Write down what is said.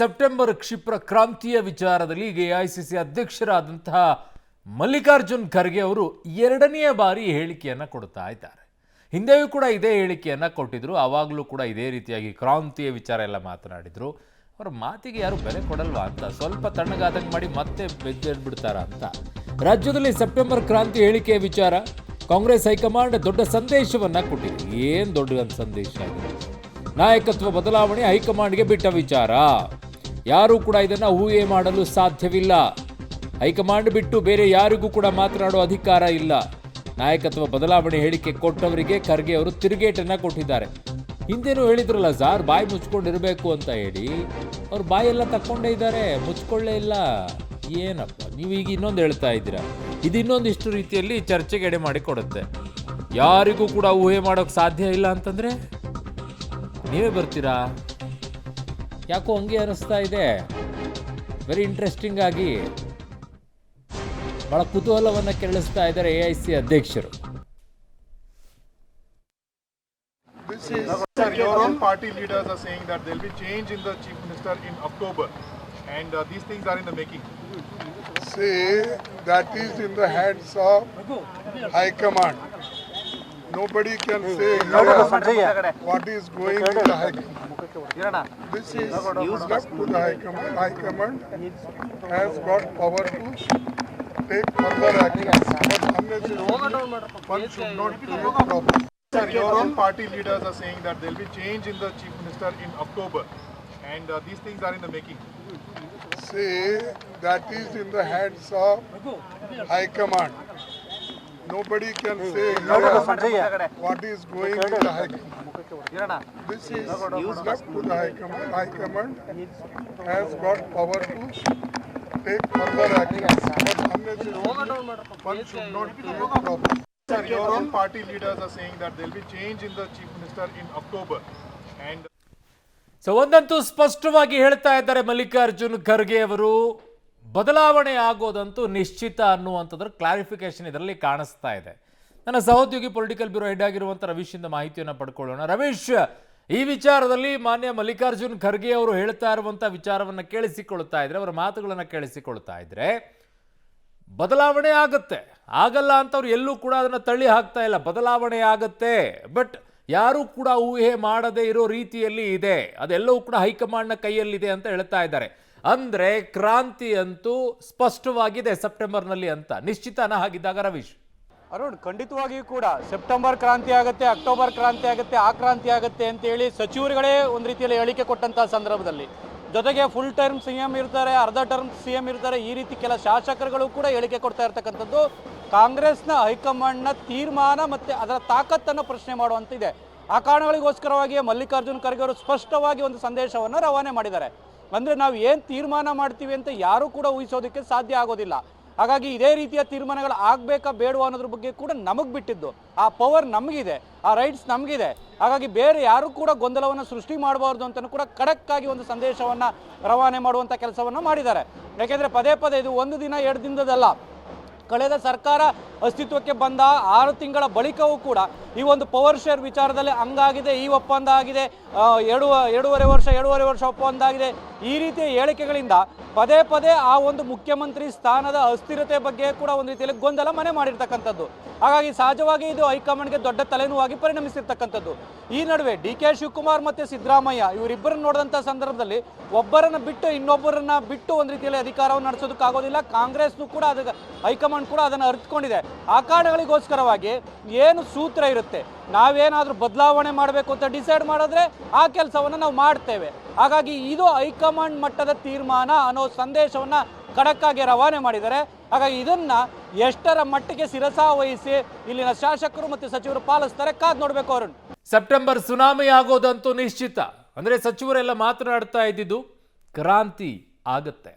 September ಕ್ಷಿಪ್ರ ಕ್ರಾಂತಿಯ ವಿಚಾರದಲ್ಲಿ ಈಗ ಎಐಸಿಸಿ ಅಧ್ಯಕ್ಷರಾದಂತಹ ಮಲ್ಲಿಕಾರ್ಜುನ್ ಖರ್ಗೆ ಅವರು ಎರಡನೆಯ ಬಾರಿ ಹೇಳಿಕೆಯನ್ನು ಕೊಡ್ತಾ ಇದ್ದಾರೆ. ಹಿಂದೆಯೂ ಕೂಡ ಇದೇ ಹೇಳಿಕೆಯನ್ನು ಕೊಟ್ಟಿದ್ರು. ಆವಾಗಲೂ ಕೂಡ ಇದೇ ರೀತಿಯಾಗಿ ಕ್ರಾಂತಿಯ ವಿಚಾರ ಎಲ್ಲ ಮಾತನಾಡಿದ್ರು. ಅವರ ಮಾತಿಗೆ ಯಾರು ಬೆಲೆ ಕೊಡಲ್ವಾ ಅಂತ ಸ್ವಲ್ಪ ತಣ್ಣಗಾದಂಗೆ ಮಾಡಿ ಮತ್ತೆ ಬೆದ್ದೆಡ್ಬಿಡ್ತಾರ ಅಂತ. ರಾಜ್ಯದಲ್ಲಿ ಸೆಪ್ಟೆಂಬರ್ ಕ್ರಾಂತಿ ಹೇಳಿಕೆಯ ವಿಚಾರ ಕಾಂಗ್ರೆಸ್ ಹೈಕಮಾಂಡ್ ದೊಡ್ಡ ಸಂದೇಶವನ್ನು ಕೊಟ್ಟಿದೆ. ಏನು ದೊಡ್ಡ ಸಂದೇಶ ಆಗಿದೆ? ನಾಯಕತ್ವ ಬದಲಾವಣೆ ಹೈಕಮಾಂಡ್ಗೆ ಬಿಟ್ಟ ವಿಚಾರ. ಯಾರೂ ಕೂಡ ಇದನ್ನು ಊಹೆ ಮಾಡಲು ಸಾಧ್ಯವಿಲ್ಲ. ಹೈಕಮಾಂಡ್ ಬಿಟ್ಟು ಬೇರೆ ಯಾರಿಗೂ ಕೂಡ ಮಾತನಾಡೋ ಅಧಿಕಾರ ಇಲ್ಲ. ನಾಯಕತ್ವ ಬದಲಾವಣೆ ಹೇಳಿಕೆ ಕೊಟ್ಟವರಿಗೆ ಖರ್ಗೆ ಅವರು ತಿರುಗೇಟನ್ನು ಕೊಟ್ಟಿದ್ದಾರೆ. ಹಿಂದೇನೂ ಹೇಳಿದ್ರಲ್ಲ ಸಾರ್, ಬಾಯಿ ಮುಚ್ಕೊಂಡಿರಬೇಕು ಅಂತ ಹೇಳಿ, ಅವ್ರು ಬಾಯೆಲ್ಲ ತಕ್ಕೊಂಡೇ ಇದ್ದಾರೆ, ಮುಚ್ಕೊಳ್ಳೇ ಇಲ್ಲ. ಏನಪ್ಪ ನೀವು ಈಗ ಇನ್ನೊಂದು ಹೇಳ್ತಾ ಇದ್ದೀರಾ? ಇದು ಇನ್ನೊಂದಿಷ್ಟು ರೀತಿಯಲ್ಲಿ ಚರ್ಚೆಗೆ ಎಡೆ ಮಾಡಿ ಕೊಡುತ್ತೆ. ಯಾರಿಗೂ ಕೂಡ ಊಹೆ ಮಾಡೋಕ್ಕೆ ಸಾಧ್ಯ ಇಲ್ಲ ಅಂತಂದರೆ ನೀವೇ ಬರ್ತೀರಾ? ಯಾಕೋ ಹಂಗೆ ಅನಿಸ್ತಾ ಇದೆ. ವೆರಿ ಇಂಟ್ರೆಸ್ಟಿಂಗ್ ಆಗಿ ಬಹಳ ಕುತೂಹಲವನ್ನು ಕೆರಳಿಸ್ತಾ ಇದ್ದಾರೆ ಎಐಸಿ ಅಧ್ಯಕ್ಷರು. This is, sir, your own party leaders are saying that there will be change in the chief minister in October, and these things are in the making. See, that is in the hands of High Command. Nobody can say what is going in the High Command. This is left to the High Command. High Command has got power to take further action. But unnecessary one should not create problem. Sir, your own party leaders are saying that there will be change in the chief minister in October, and these things are in the making. See, that is in the hands of High Command. Nobody can say what is going in the High Command. This is left to the High Command. High Command has got power to take further action. But unnecessary one should not create problem. Sir, your own party leaders are saying that there will be change in the chief minister in October, and so ಒಂದಂತೂ ಸ್ಪಷ್ಟವಾಗಿ ಹೇಳ್ತಾ ಇದ್ದಾರೆ ಮಲ್ಲಿಕಾರ್ಜುನ್ ಖರ್ಗೆ ಅವರು, ಬದಲಾವಣೆ ಆಗೋದಂತೂ ನಿಶ್ಚಿತ ಅನ್ನುವಂಥದ್ರ clarification ಇದರಲ್ಲಿ ಕಾಣಿಸ್ತಾ ಇದೆ. ನನ್ನ ಸಹೋದ್ಯೋಗಿ ಪೊಲಿಟಿಕಲ್ ಬ್ಯೂರೋ ಹೆಡ್ ಆಗಿರುವಂಥ ರವೀಶಿಂದ ಮಾಹಿತಿಯನ್ನು ಪಡ್ಕೊಳ್ಳೋಣ. ರವೀಶ್, ಈ ವಿಚಾರದಲ್ಲಿ ಮಾನ್ಯ ಮಲ್ಲಿಕಾರ್ಜುನ್ ಖರ್ಗೆ ಅವರು ಹೇಳ್ತಾ ಇರುವಂಥ ವಿಚಾರವನ್ನು ಕೇಳಿಸಿಕೊಳ್ತಾ ಇದ್ರೆ, ಅವರ ಮಾತುಗಳನ್ನು ಕೇಳಿಸಿಕೊಳ್ತಾ ಇದ್ರೆ, ಬದಲಾವಣೆ ಆಗುತ್ತೆ, ಆಗಲ್ಲ ಅಂತವ್ರು ಎಲ್ಲೂ ಕೂಡ ಅದನ್ನು ತಳ್ಳಿ ಹಾಕ್ತಾ ಇಲ್ಲ. ಬದಲಾವಣೆ ಆಗುತ್ತೆ, ಬಟ್ ಯಾರೂ ಕೂಡ ಊಹೆ ಮಾಡದೇ ಇರೋ ರೀತಿಯಲ್ಲಿ ಇದೆ. ಅದೆಲ್ಲವೂ ಕೂಡ ಹೈಕಮಾಂಡ್ನ ಕೈಯಲ್ಲಿದೆ ಅಂತ ಹೇಳ್ತಾ ಇದ್ದಾರೆ. ಅಂದ್ರೆ ಕ್ರಾಂತಿ ಅಂತೂ ಸ್ಪಷ್ಟವಾಗಿದೆ ಸೆಪ್ಟೆಂಬರ್ನಲ್ಲಿ ಅಂತ. ನಿಶ್ಚಿತನ ಹಾಗಿದ್ದಾಗ ರವೀಶ್? ಅರುಣ್, ಖಂಡಿತವಾಗಿಯೂ ಕೂಡ ಸೆಪ್ಟೆಂಬರ್ ಕ್ರಾಂತಿ ಆಗುತ್ತೆ, ಅಕ್ಟೋಬರ್ ಕ್ರಾಂತಿ ಆಗುತ್ತೆ, ಆ ಕ್ರಾಂತಿ ಆಗುತ್ತೆ ಅಂತೇಳಿ ಸಚಿವರುಗಳೇ ಒಂದು ರೀತಿಯಲ್ಲಿ ಹೇಳಿಕೆ ಕೊಟ್ಟಂತಹ ಸಂದರ್ಭದಲ್ಲಿ, ಜೊತೆಗೆ ಫುಲ್ ಟರ್ಮ್ CM ಇರ್ತಾರೆ, ಅರ್ಧ ಟರ್ಮ್ CM ಇರ್ತಾರೆ, ಈ ರೀತಿ ಕೆಲ ಶಾಸಕರುಗಳು ಕೂಡ ಹೇಳಿಕೆ ಕೊಡ್ತಾ ಇರ್ತಕ್ಕಂಥದ್ದು ಕಾಂಗ್ರೆಸ್ನ ಹೈಕಮಾಂಡ್ನ ತೀರ್ಮಾನ ಮತ್ತು ಅದರ ತಾಕತ್ತನ್ನು ಪ್ರಶ್ನೆ ಮಾಡುವಂತಿದೆ. ಆ ಕಾರಣಗಳಿಗೋಸ್ಕರವಾಗಿ ಮಲ್ಲಿಕಾರ್ಜುನ್ ಖರ್ಗೆ ಅವರು ಸ್ಪಷ್ಟವಾಗಿ ಒಂದು ಸಂದೇಶವನ್ನು ರವಾನೆ ಮಾಡಿದ್ದಾರೆ. ಅಂದರೆ ನಾವು ಏನು ತೀರ್ಮಾನ ಮಾಡ್ತೀವಿ ಅಂತ ಯಾರೂ ಕೂಡ ಊಹಿಸೋದಕ್ಕೆ ಸಾಧ್ಯ ಆಗೋದಿಲ್ಲ. ಹಾಗಾಗಿ ಇದೇ ರೀತಿಯ ತೀರ್ಮಾನಗಳು ಆಗಬೇಕಾ ಬೇಡವಾ ಅನ್ನೋದ್ರ ಬಗ್ಗೆ ಕೂಡ ನಮಗೆ ಬಿಟ್ಟಿದ್ದು. ಆ ಪವರ್ ನಮಗಿದೆ, ಆ ರೈಟ್ಸ್ ನಮಗಿದೆ. ಹಾಗಾಗಿ ಬೇರೆ ಯಾರೂ ಕೂಡ ಗೊಂದಲವನ್ನು ಸೃಷ್ಟಿ ಮಾಡಬಾರ್ದು ಅಂತಲೂ ಕೂಡ ಖಡಕ್ಕಾಗಿ ಒಂದು ಸಂದೇಶವನ್ನು ರವಾನೆ ಮಾಡುವಂಥ ಕೆಲಸವನ್ನು ಮಾಡಿದ್ದಾರೆ. ಯಾಕೆಂದರೆ ಪದೇ ಪದೇ ಇದು ಒಂದು ದಿನ ಎರಡು ದಿನದಲ್ಲ, ಕಳೆದ ಸರ್ಕಾರ ಅಸ್ತಿತ್ವಕ್ಕೆ ಬಂದ 6 ತಿಂಗಳ ಬಳಿಕವೂ ಕೂಡ ಈ ಒಂದು ಪವರ್ ಶೇರ್ ವಿಚಾರದಲ್ಲಿ ಹಂಗಾಗಿದೆ, ಈ ಒಪ್ಪಂದ ಆಗಿದೆ, ಎರಡೂವರೆ ವರ್ಷ ಒಪ್ಪಂದ ಆಗಿದೆ, ಈ ರೀತಿಯ ಹೇಳಿಕೆಗಳಿಂದ ಪದೇ ಪದೇ ಆ ಒಂದು ಮುಖ್ಯಮಂತ್ರಿ ಸ್ಥಾನದ ಅಸ್ಥಿರತೆ ಬಗ್ಗೆ ಕೂಡ ಒಂದು ರೀತಿಯಲ್ಲಿ ಗೊಂದಲ ಮನೆ ಮಾಡಿರ್ತಕ್ಕಂಥದ್ದು. ಹಾಗಾಗಿ ಸಹಜವಾಗಿ ಇದು ಹೈಕಮಾಂಡ್ಗೆ ದೊಡ್ಡ ತಲೆನೋವಾಗಿ ಪರಿಣಮಿಸಿರ್ತಕ್ಕಂಥದ್ದು. ಈ ನಡುವೆ DK ಶಿವಕುಮಾರ್ ಮತ್ತು ಸಿದ್ದರಾಮಯ್ಯ ಇವರಿಬ್ಬರನ್ನು ನೋಡಿದಂಥ ಸಂದರ್ಭದಲ್ಲಿ ಒಬ್ಬರನ್ನು ಬಿಟ್ಟು ಇನ್ನೊಬ್ಬರನ್ನ ಬಿಟ್ಟು ಒಂದು ರೀತಿಯಲ್ಲಿ ಅಧಿಕಾರವನ್ನು ನಡೆಸೋದಕ್ಕಾಗೋದಿಲ್ಲ. ಕಾಂಗ್ರೆಸ್ನು ಕೂಡ ಅದಕ್ಕೆ ಹೈಕಮಾಂಡ್ ಕೂಡ ಅದನ್ನು ಅರಿತುಕೊಂಡಿದೆ. ಆ ಕಾರಣಗಳಿಗೋಸ್ಕರವಾಗಿ ಏನು ಸೂತ್ರ ಇರುತ್ತೆ, ನಾವೇನಾದರೂ ಬದಲಾವಣೆ ಮಾಡಬೇಕು ಅಂತ ಡಿಸೈಡ್ ಮಾಡಿದ್ರೆ ಆ ಕೆಲಸವನ್ನು ನಾವು ಮಾಡ್ತೇವೆ. ಹಾಗಾಗಿ ಇದು ಹೈಕಮಾಂಡ್ ಮಟ್ಟದ ತೀರ್ಮಾನ ಅನ್ನೋ ಸಂದೇಶವನ್ನು ಖಡಕ್ಕಾಗಿ ರವಾನೆ ಮಾಡಿದ್ದಾರೆ. ಹಾಗಾಗಿ ಇದನ್ನ ಎಷ್ಟರ ಮಟ್ಟಿಗೆ ಶಿರಸಾವಹಿಸಿ ಇಲ್ಲಿನ ಶಾಸಕರು ಮತ್ತು ಸಚಿವರು ಪಾಲಿಸ್ತಾರೆ, ಕಾದ್ ನೋಡಬೇಕು. ಅರುಣ್, ಸೆಪ್ಟೆಂಬರ್ ಸುನಾಮಿ ಆಗೋದಂತೂ ನಿಶ್ಚಿತ. ಅಂದ್ರೆ ಸಚಿವರೆಲ್ಲ ಮಾತನಾಡ್ತಾ ಇದ್ದಿದ್ದು ಕ್ರಾಂತಿ ಆಗತ್ತೆ.